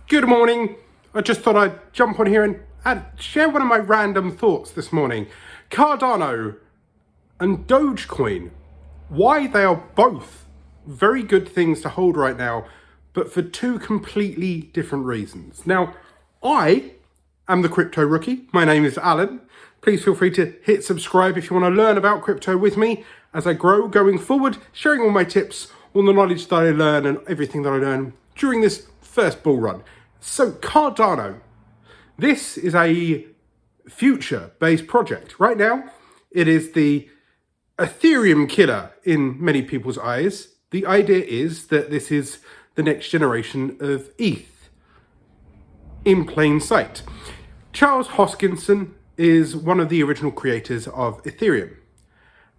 Good morning. I just thought I'd jump on here and share one of my random thoughts this morning. Cardano and Dogecoin. Why they are both very good things to hold right now, but for two completely different reasons. Now, I am the Crypto Rookie. My name is Alan. Please feel free to hit subscribe if you want to learn about crypto with me as I grow going forward, sharing all my tips, all the knowledge that I learn and everything that I learn during this first bull run. So Cardano, this is a future-based project. Right now, it is the ethereum killer in many people's eyes. The idea is that this is the next generation of ETH in plain sight. Charles Hoskinson is one of the original creators of Ethereum.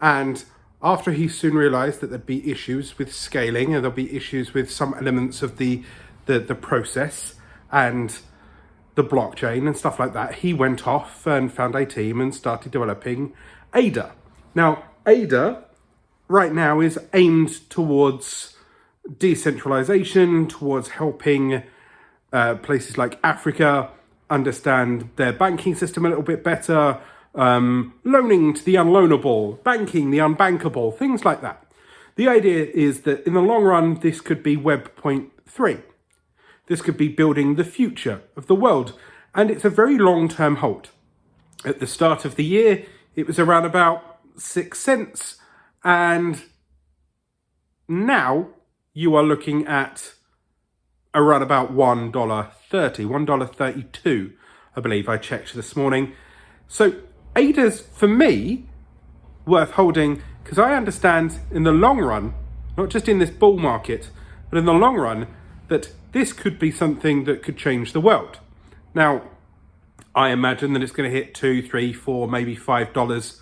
And after he soon realized that there'd be issues with scaling and there'll be issues with some elements of the process and the blockchain and stuff like that, he went off and found a team and started developing ADA. Now, ADA right now is aimed towards decentralization, towards helping places like Africa understand their banking system a little bit better, loaning to the unloanable, banking the unbankable, things like that. The idea is that in the long run, this could be Web 0.3. This could be building the future of the world. And it's a very long-term hold. At the start of the year, it was around about 6 cents. And now you are looking at around about $1.30, $1.32, I believe I checked this morning. So ADA's, for me, worth holding because I understand in the long run, not just in this bull market, but in the long run, that this could be something that could change the world. Now, I imagine that it's going to hit $2, $3, $4, maybe $5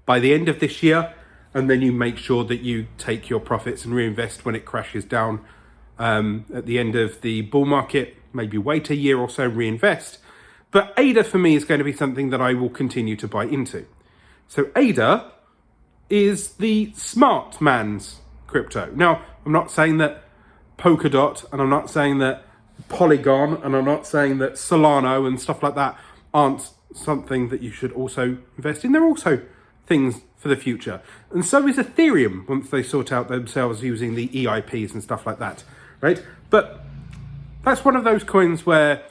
by the end of this year. And then you make sure that you take your profits and reinvest when it crashes down at the end of the bull market. Maybe wait a year or so, reinvest. But ADA for me is going to be something that I will continue to buy into. So ADA is the smart man's crypto. Now, I'm not saying that Polkadot, and I'm not saying that Polygon, and I'm not saying that Solano and stuff like that aren't something that you should also invest in. They're also things for the future. And so is Ethereum once they sort out themselves using the EIPs and stuff like that, right? But that's one of those coins where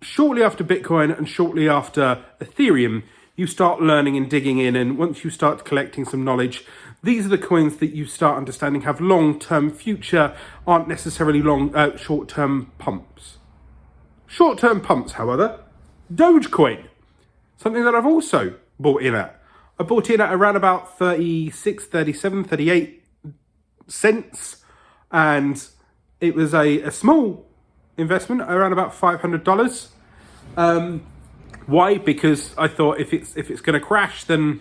shortly after Bitcoin and shortly after Ethereum, you start learning and digging in. And once you start collecting some knowledge, these are the coins that you start understanding have long-term future, aren't necessarily short-term pumps. Short-term pumps, however, Dogecoin, something that I've also bought in at. I bought in at around about 36, 37, 38 cents, and it was a small investment, around about $500. Why? Because I thought if it's going to crash, then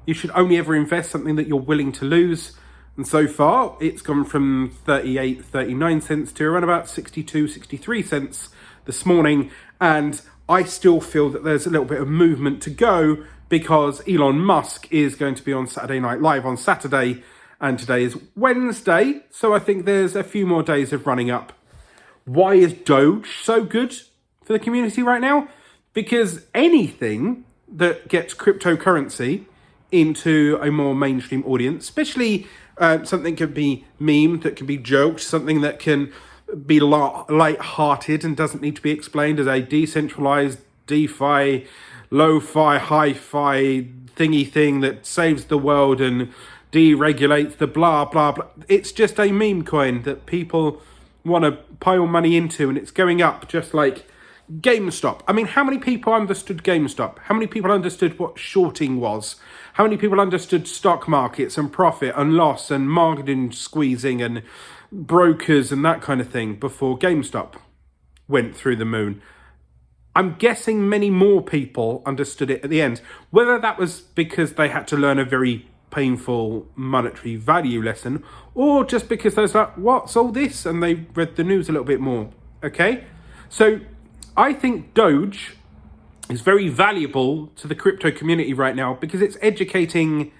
you should only ever invest something that you're willing to lose. And so far, it's gone from 38, 39 cents to around about 62, 63 cents this morning. And I still feel that there's a little bit of movement to go because Elon Musk is going to be on Saturday Night Live on Saturday. And today is Wednesday. So I think there's a few more days of running up. Why is Doge so good for the community right now? Because anything that gets cryptocurrency into a more mainstream audience, especially something can be memed, that can be joked, something that can be light-hearted and doesn't need to be explained as a decentralized, DeFi, lo-fi, hi-fi thingy thing that saves the world and deregulates the blah, blah, blah. It's just a meme coin that people want to pile money into, and it's going up just like GameStop. I mean, how many people understood GameStop? How many people understood what shorting was? How many people understood stock markets and profit and loss and margin squeezing and brokers and that kind of thing before GameStop went through the moon? I'm guessing many more people understood it at the end. Whether that was because they had to learn a very painful monetary value lesson or just because they was like, what's all this? And they read the news a little bit more. Okay? So I think Doge is very valuable to the crypto community right now because it's educating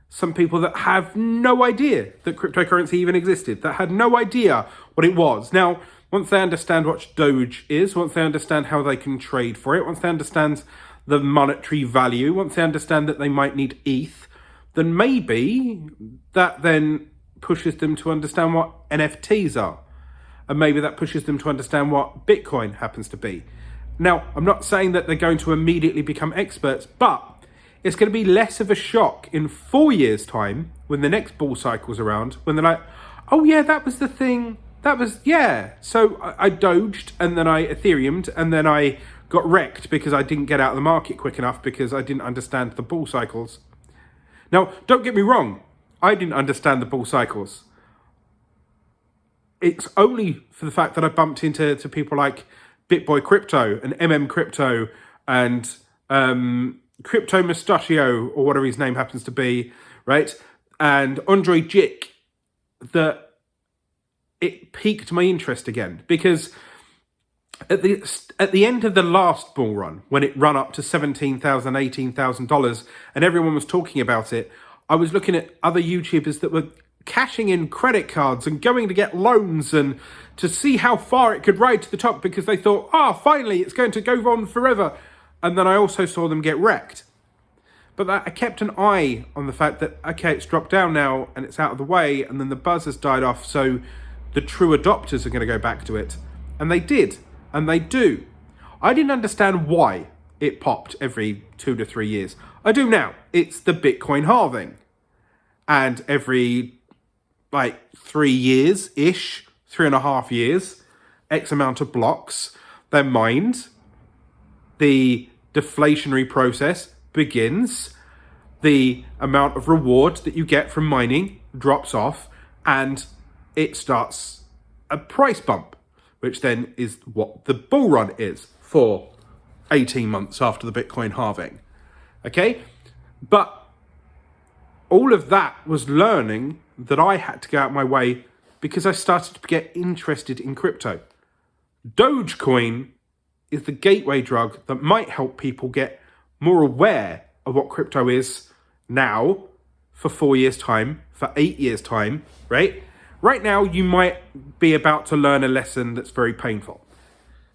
some people that have no idea that cryptocurrency even existed, that had no idea what it was. Now, once they understand what Doge is, once they understand how they can trade for it, once they understand the monetary value, once they understand that they might need ETH, then maybe that then pushes them to understand what NFTs are. And maybe that pushes them to understand what Bitcoin happens to be. Now, I'm not saying that they're going to immediately become experts, but it's going to be less of a shock in 4 years' time when the next bull cycle's around, when they're like, oh yeah, that was the thing. That was, yeah. So I Doged, and then I Ethereum'd, and then I got wrecked because I didn't get out of the market quick enough because I didn't understand the bull cycles. Now, don't get me wrong. I didn't understand the bull cycles. It's only for the fact that I bumped into people like BitBoy Crypto and Crypto and Crypto Mustachio, or whatever his name happens to be, right? And Andre Jick, that it piqued my interest again. Because at the end of the last bull run, when it ran up to $17,000, $18,000, and everyone was talking about it, I was looking at other YouTubers that were cashing in credit cards and going to get loans and to see how far it could ride to the top because they thought, finally, it's going to go on forever. And then I also saw them get wrecked. But I kept an eye on the fact that, okay, it's dropped down now and it's out of the way, and then the buzz has died off, so the true adopters are going to go back to it. And they did, and they do. I didn't understand why it popped every 2 to 3 years. I do now. It's the Bitcoin halving. And every 3 years-ish, 3.5 years, X amount of blocks, they're mined. The deflationary process begins. The amount of reward that you get from mining drops off, and it starts a price bump, which then is what the bull run is for 18 months after the Bitcoin halving. Okay? But all of that was learning that I had to go out my way because I started to get interested in crypto. Dogecoin is the gateway drug that might help people get more aware of what crypto is now, for 4 years' time, for 8 years' time, right? Right now, you might be about to learn a lesson that's very painful.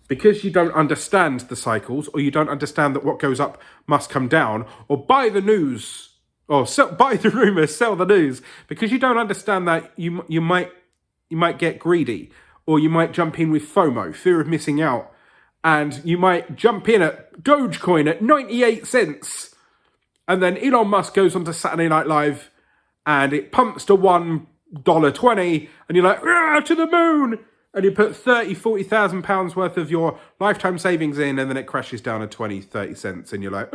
Because you don't understand the cycles, or you don't understand that what goes up must come down, or buy the news, or buy the rumors, sell the news. Because you don't understand that, you might get greedy, or you might jump in with FOMO, fear of missing out, and you might jump in at Dogecoin at 98 cents, and then Elon Musk goes onto Saturday Night Live, and it pumps to $1.20, and you're like, to the moon! And you put 40,000 pounds worth of your lifetime savings in, and then it crashes down to 20, 30 cents, and you're like,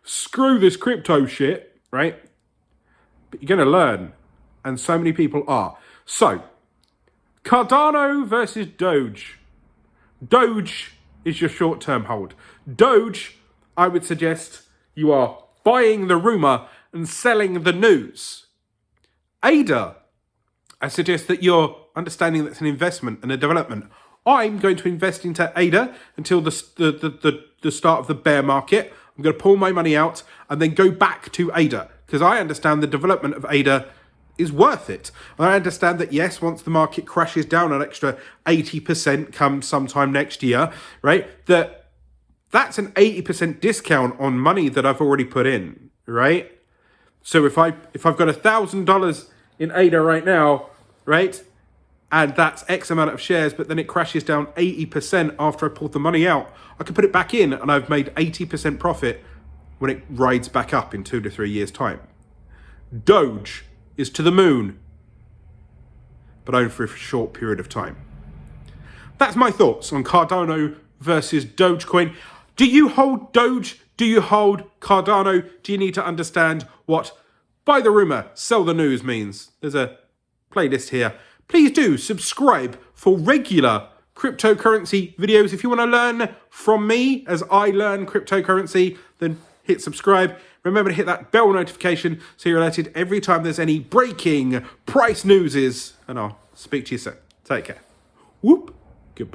screw this crypto shit, right? But you're going to learn, and so many people are. So, Cardano versus Doge. Doge is your short-term hold. Doge, I would suggest you are buying the rumor and selling the news. ADA, I suggest that you're understanding that's an investment and a development. I'm going to invest into ADA until the start of the bear market. I'm going to pull my money out and then go back to ADA because I understand the development of ADA is worth it. I understand that, yes, once the market crashes down an extra 80% come sometime next year, right, that's an 80% discount on money that I've already put in, right? So if I've got $1,000 in ADA right now, right, and that's X amount of shares, but then it crashes down 80% after I pulled the money out, I can put it back in and I've made 80% profit when it rides back up in 2 to 3 years' time. Doge is to the moon, but only for a short period of time. That's my thoughts on Cardano versus Dogecoin. Do you hold Doge? Do you hold Cardano? Do you need to understand what buy the rumor, sell the news means? There's a playlist here. Please do subscribe for regular cryptocurrency videos. If you want to learn from me as I learn cryptocurrency, then hit subscribe. Remember to hit that bell notification so you're alerted every time there's any breaking price news. And I'll speak to you soon. Take care. Whoop.